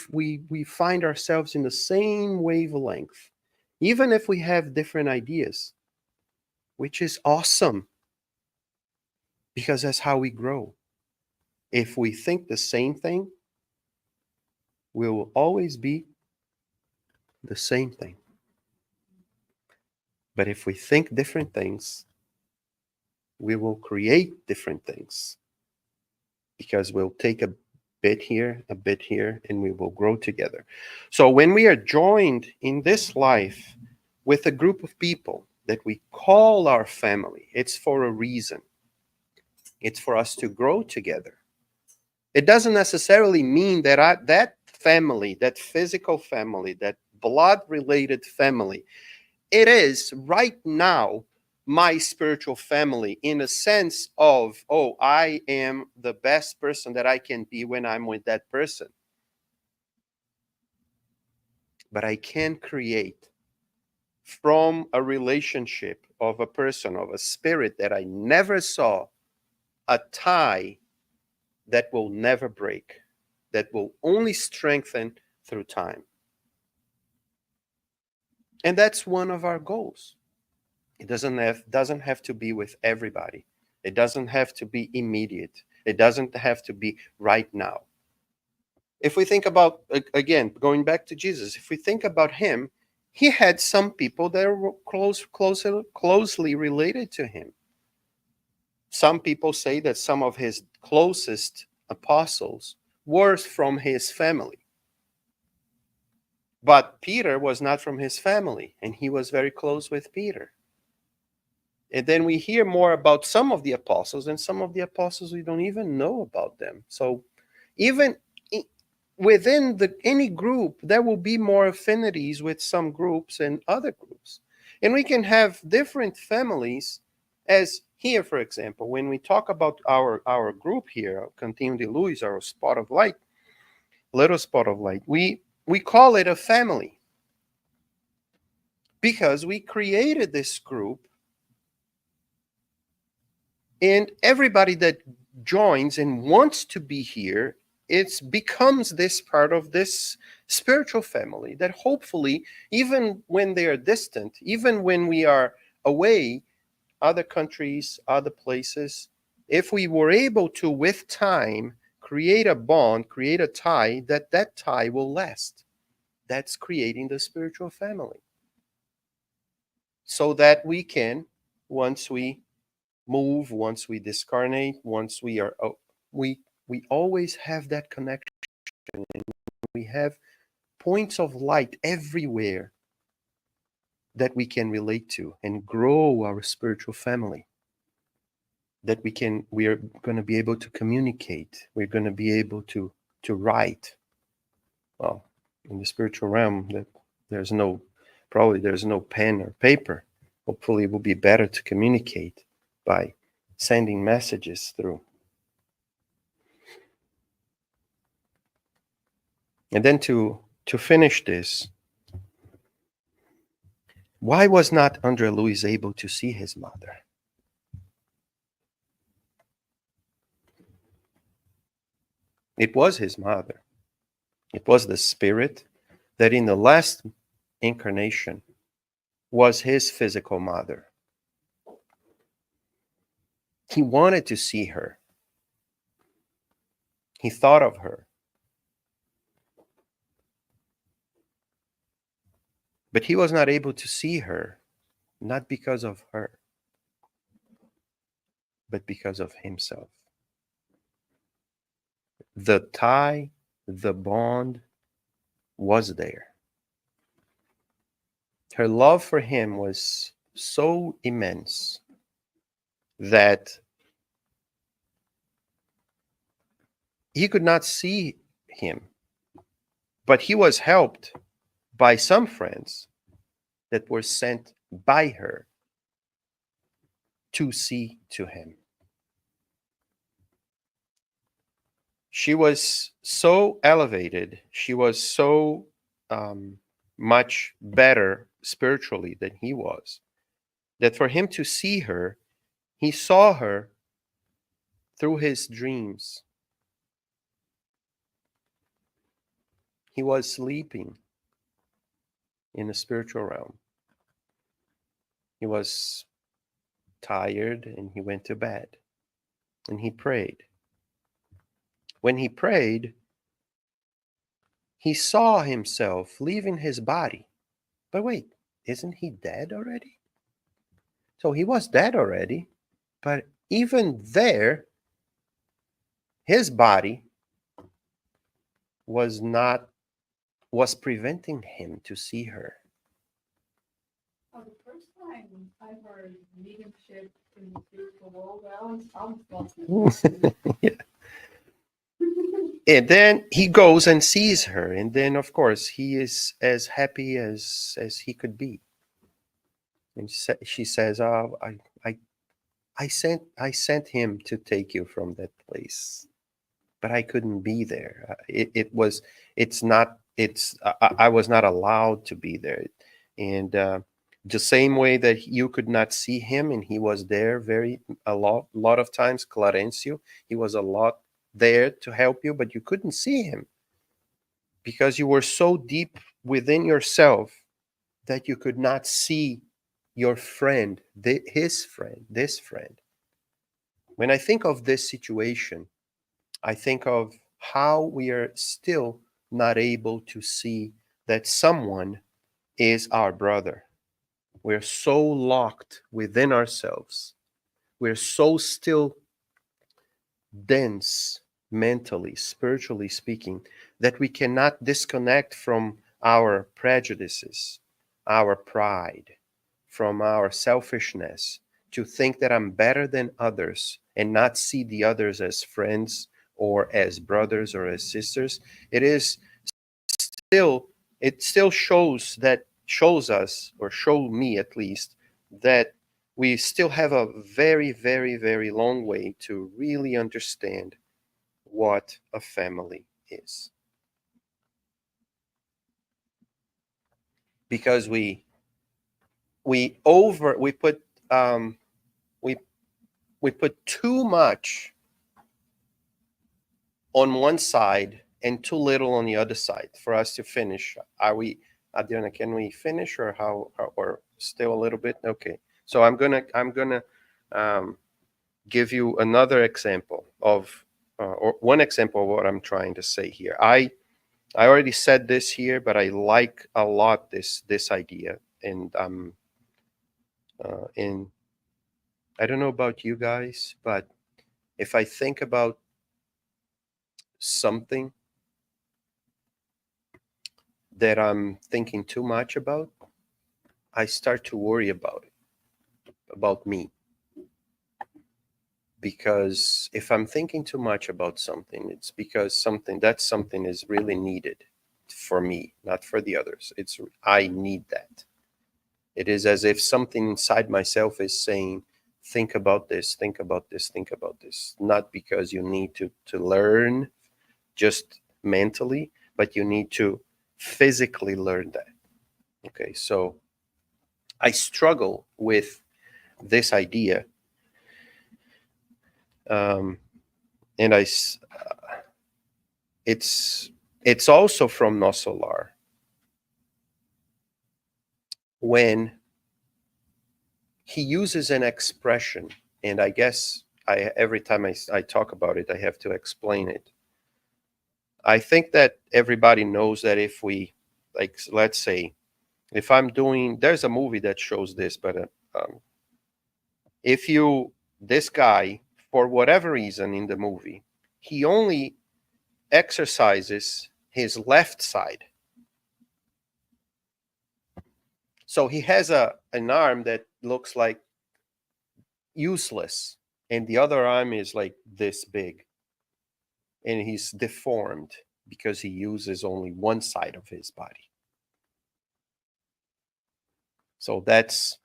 find ourselves in the same wavelength, even if we have different ideas, which is awesome, because that's how we grow. If we think the same thing, we will always be the same thing. But if we think different things, we will create different things, because we'll take a bit here, and we will grow together. So when we are joined in this life with a group of people that we call our family, it's for a reason. It's for us to grow together. It doesn't necessarily mean that that family, that physical family, that blood-related family, it is right now my spiritual family in a sense of, oh, I am the best person that I can be when I'm with that person. But I can create from a relationship of a person, of a spirit that I never saw, a tie that will never break, that will only strengthen through time. And that's one of our goals. It doesn't have to be with everybody. It doesn't have to be immediate. It doesn't have to be right now. If we think about, again, going back to Jesus, if we think about him, he had some people that were closely related to him. Some people say that some of his closest apostles were from his family. But Peter was not from his family, and he was very close with Peter. And then we hear more about some of the apostles, and some of the apostles we don't even know about them. So even within any group, there will be more affinities with some groups and other groups. And we can have different families, as here, for example, when we talk about our group here, Cantinho de Luz, our spot of light, little spot of light, we call it a family because we created this group, and everybody that joins and wants to be here, it becomes this part of this spiritual family that hopefully, even when they are distant, even when we are away, other countries, other places, if we were able to, with time, create a bond, create a tie, that tie will last. That's creating the spiritual family. So that we can, once we move, once we discarnate, once we are, we always have that connection. And we have points of light everywhere that we can relate to and grow our spiritual family. That we are going to be able to communicate. We're going to be able to write. Well, in the spiritual realm, that there's no pen or paper. Hopefully, it will be better to communicate by sending messages through. And then to finish this, why was not Andre Luis able to see his mother? It was his mother. It was the spirit that in the last incarnation was his physical mother. He wanted to see her. He thought of her. But he was not able to see her, not because of her, but because of himself. The tie, the bond was there. Her love for him was so immense that he could not see him, but he was helped by some friends that were sent by her to see to him. She was so elevated, she was so much better spiritually than he was, that for him to see her, he saw her through his dreams. He was sleeping in the spiritual realm. He was tired and he went to bed and he prayed. When he prayed, he saw himself leaving his body. But wait, isn't he dead already? So he was dead already, but even there, his body was preventing him to see her. I've heard mediumship in the spiritual world. I always thought Yeah. And then he goes and sees her, and then of course he is as happy as he could be. And she says, "Oh, I sent him to take you from that place, but I couldn't be there. I was not allowed to be there, and the same way that you could not see him, and he was there a lot of times, Clarencio, he was a lot there to help you, but you couldn't see him because you were so deep within yourself that you could not see your friend, his friend, this friend. When I think of this situation, I think of how we are still not able to see that someone is our brother. We're so locked within ourselves. We're so still dense mentally, spiritually speaking, that we cannot disconnect from our prejudices, our pride, from our selfishness, to think that I'm better than others and not see the others as friends or as brothers or as sisters. It still shows us, or show me at least, that we still have a very, very, very long way to really understand what a family is. Because we put we we put too much on one side and too little on the other side for us to finish. Are we, Adriana, can we finish, or or still a little bit? Okay. So I'm gonna give you another example of or one example of what I'm trying to say here. I already said this here, but I like a lot this idea, and and I don't know about you guys, but if I think about something that I'm thinking too much about, I start to worry about me. Because if I'm thinking too much about something, it's because something is really needed for me, not for the others. I need that. It is as if something inside myself is saying, think about this, think about this, think about this. Not because you need to learn just mentally, but you need to physically learn that. Okay, so I struggle with this idea, um, and it's also from Nosolar, when he uses an expression, and I guess every time I talk about it, I have to explain it. I think that everybody knows that if we, like, let's say, if I'm doing, there's a movie that shows this, but if this guy, for whatever reason in the movie, he only exercises his left side. So he has an arm that looks like useless, and the other arm is like this big, and he's deformed because he uses only one side of his body. So that's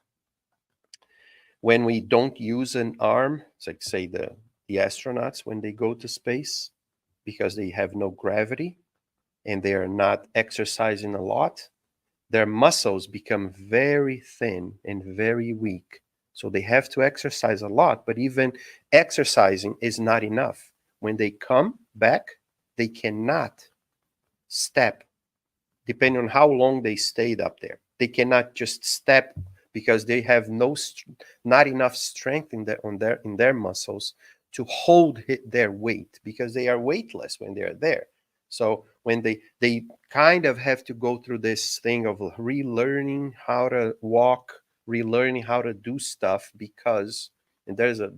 when we don't use an arm. It's like, say, the astronauts when they go to space, because they have no gravity and they are not exercising a lot, their muscles become very thin and very weak. So they have to exercise a lot, but even exercising is not enough. When they come back, they cannot step, depending on how long they stayed up there. They cannot just step because they have not enough strength in their muscles to hold their weight, because they are weightless when they are there. So when they kind of have to go through this thing of relearning how to walk, relearning how to do stuff, because, and there's a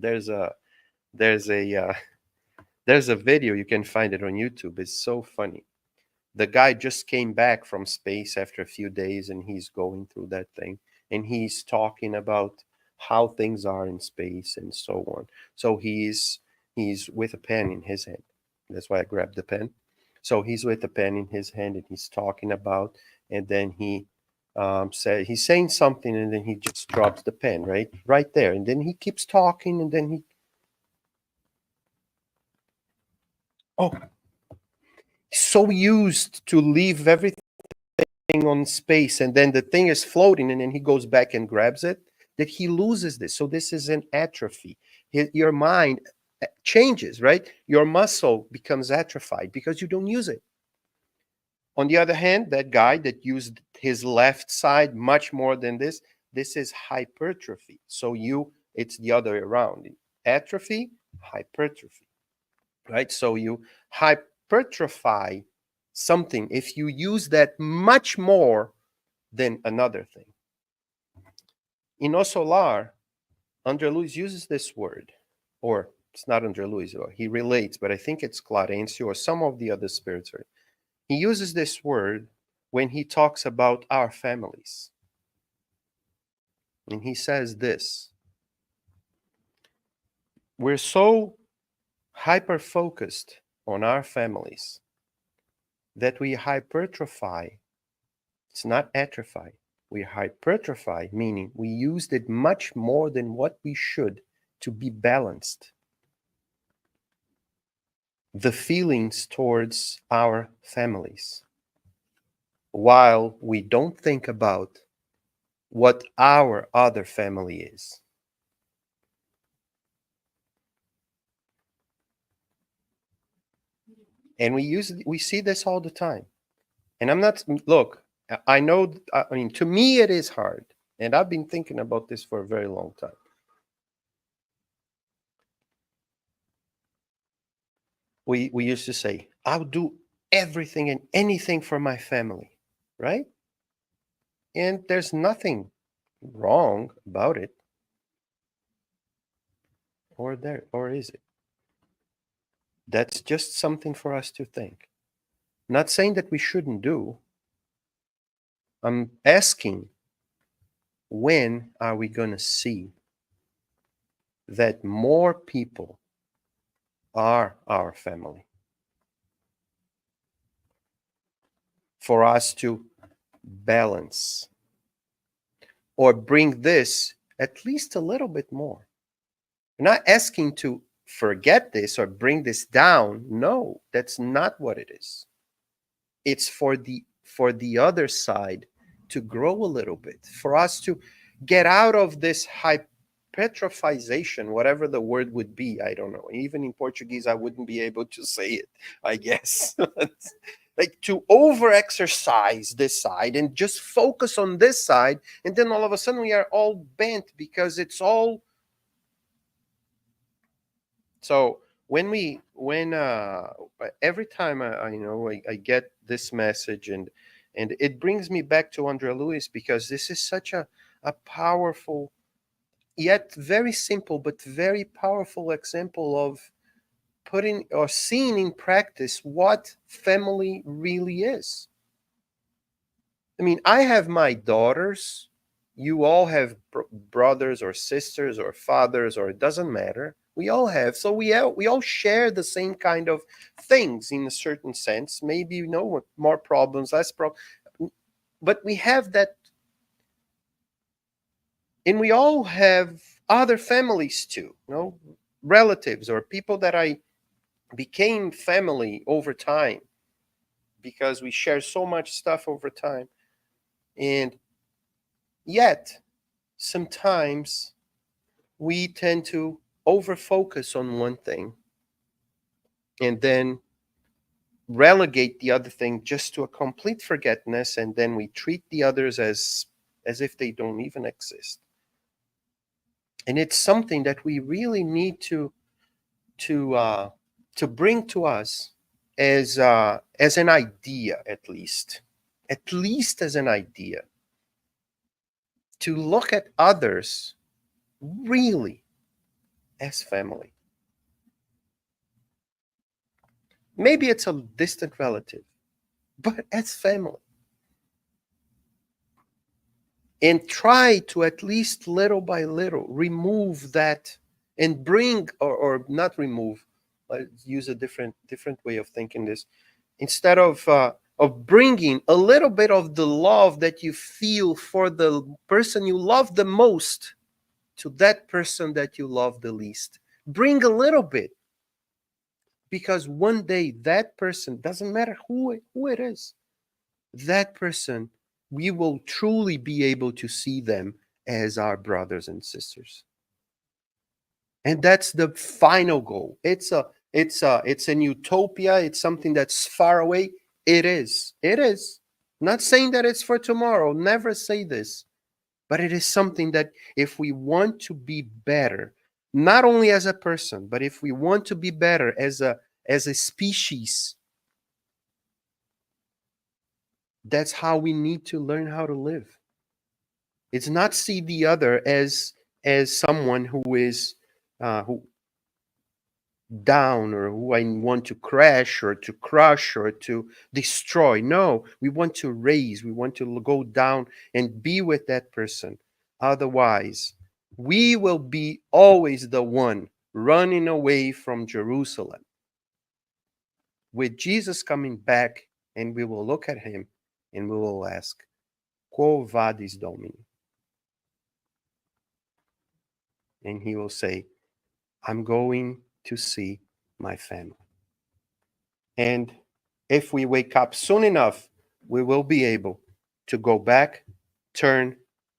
video, you can find it on YouTube. It's so funny. The guy just came back from space after a few days, and he's going through that thing, and he's talking about how things are in space and so on. So he's with a pen in his hand. That's why I grabbed the pen. So he's with a pen in his hand and he's talking about, and then he he's saying something, and then he just drops the pen right there, and then he keeps talking, and then he so used to leave everything on space, and then the thing is floating, and then he goes back and grabs it, that he loses this. So this is an atrophy. Your mind changes, right? Your muscle becomes atrophied because you don't use it. On the other hand, that guy that used his left side much more than this is hypertrophy. So it's the other way around. Atrophy, hypertrophy, right? So you hypertrophy something if you use that much more than another thing. In O Solar, André Luiz uses this word, or it's not André Luiz, he relates, but I think it's Clarencio or some of the other spirits. He uses this word when he talks about our families. And he says this: we're so hyper-focused on our families that we hypertrophy. It's not atrophy. We hypertrophy, meaning we used it much more than what we should to be balanced. The feelings towards our families, while we don't think about what our other family is. And we see this all the time. And I'm not, look, I know, I mean, to me it is hard. And I've been thinking about this for a very long time. We used to say, I'll do everything and anything for my family, right? And there's nothing wrong about it. Or is it? That's just something for us to think. Not saying that we shouldn't do. I'm asking, when are we going to see that more people are our family? For us to balance or bring this at least a little bit more. We're not asking to forget this or bring this down. No, that's not what it is. It's for the other side to grow a little bit, for us to get out of this hypertrophization, whatever the word would be. I don't know. Even in Portuguese, I wouldn't be able to say it, I guess. Like to over-exercise this side and just focus on this side, and then all of a sudden we are all bent because it's all. So when every time I get this message, and it brings me back to André Luiz, because this is such a powerful, yet very simple but very powerful example of putting or seeing in practice what family really is. I mean, I have my daughters. You all have brothers or sisters or fathers, or it doesn't matter. We all have. So we all share the same kind of things in a certain sense. Maybe, more problems, less problems. But we have that. And we all have other families too, relatives or people that I became family over time, because we share so much stuff over time. And yet, sometimes we tend to over-focus on one thing and then relegate the other thing just to a complete forgetfulness, and then we treat the others as if they don't even exist. And it's something that we really need to bring to us as an idea, at least as an idea, to look at others really as family. Maybe it's a distant relative, but as family. and try to at least little by little remove that and bring, or not remove, let's use a different way of thinking this. Instead of bringing a little bit of the love that you feel for the person you love the most to that person that you love the least. Bring a little bit, because one day that person, doesn't matter who it is, that person, we will truly be able to see them as our brothers and sisters. And that's the final goal. It's an utopia. It's something that's far away. It is. It is. Not saying that it's for tomorrow. Never say this. But it is something that if we want to be better, not only as a person, but if we want to be better as a species, that's how we need to learn how to live. It's not see the other as someone who is who down, or who I want to crash or to crush or to destroy. No, we want to raise, we want to go down and be with that person. Otherwise, we will be always the one running away from Jerusalem. With Jesus coming back, and we will look at him and we will ask, Quo vadis Domini? And he will say, I'm going to see my family. And if we wake up soon enough, we will be able to go back, turn,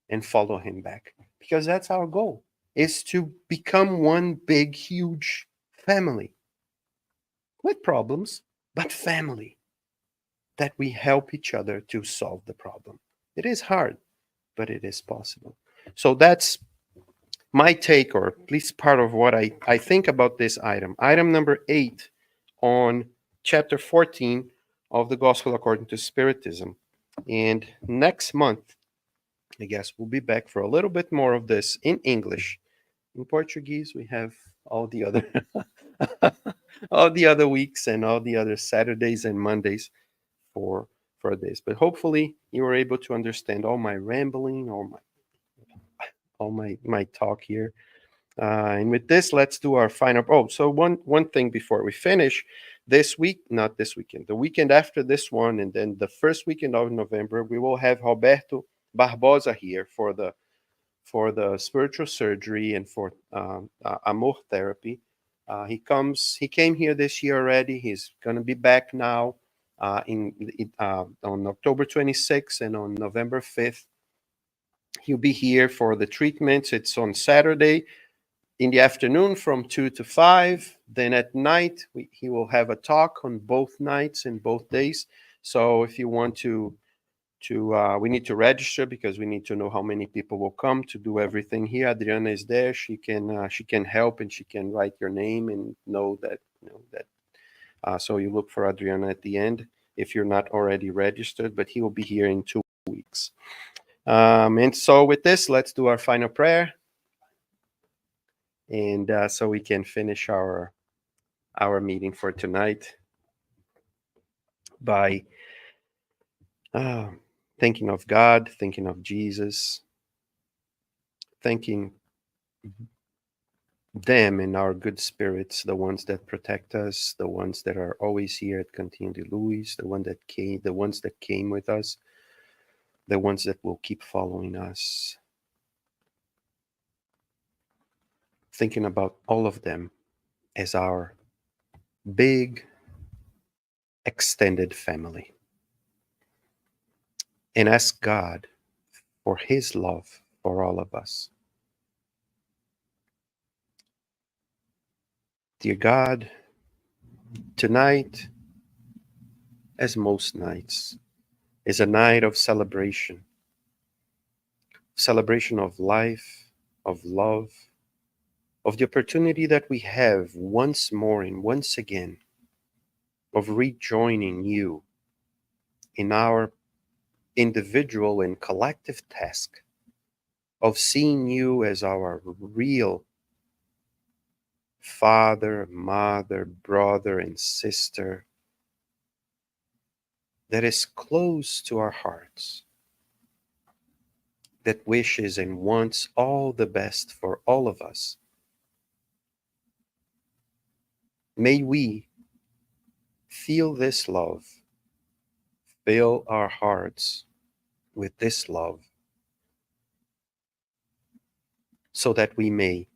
and follow him back. Because that's our goal, is to become one big, huge family. With problems, but family. That we help each other to solve the problem. It is hard, but it is possible. So that's my take, or at least part of what I think about this item. Item number 8 on chapter 14 of the Gospel according to Spiritism. And next month, I guess we'll be back for a little bit more of this in English. In Portuguese, we have all the other all the other weeks and all the other Saturdays and Mondays for this. But hopefully you were able to understand all my rambling, all my talk here. And with this, let's do our final. Oh, so one thing before we finish, this week, not this weekend, the weekend after this one, and then the first weekend of November, we will have Roberto Barbosa here for the spiritual surgery and for amor therapy. He came here this year already. He's going to be back now on October 26th and on November 5th. He'll be here for the treatments. It's on Saturday in the afternoon from 2 to 5. Then at night, he will have a talk on both nights and both days. So if you want to we need to register, because we need to know how many people will come to do everything here. Adriana is there. She can help, and she can write your name and know that, so you look for Adriana at the end if you're not already registered, but he will be here in 2 weeks. And so with this, let's do our final prayer. And so we can finish our meeting for tonight by thinking of God, thinking of Jesus, thanking them and our good spirits, the ones that protect us, the ones that are always here at Cantinho de Luz, the ones that came with us, the ones that will keep following us. Thinking about all of them as our big, extended family. And ask God for his love for all of us. Dear God, tonight, as most nights, is a night of celebration of life, of love, of the opportunity that we have once more and once again of rejoining you in our individual and collective task of seeing you as our real father, mother, brother, and sister that is close to our hearts. that wishes and wants all the best for all of us. May we feel this love, fill our hearts with this love, so that we may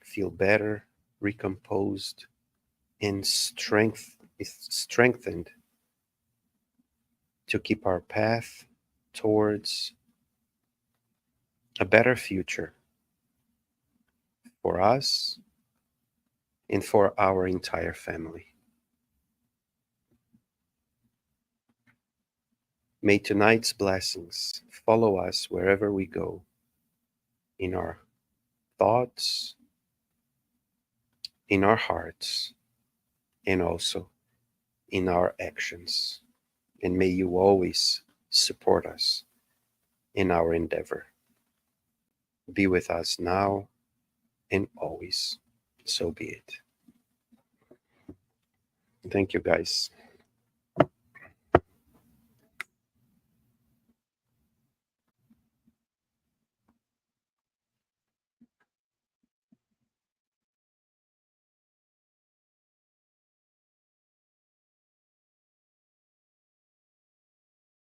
feel better, recomposed, and strengthened to keep our path towards a better future for us and for our entire family. May tonight's blessings follow us wherever we go, in our thoughts, in our hearts, and also in our actions. And may you always support us in our endeavor. Be with us now and always. So be it. Thank you, guys.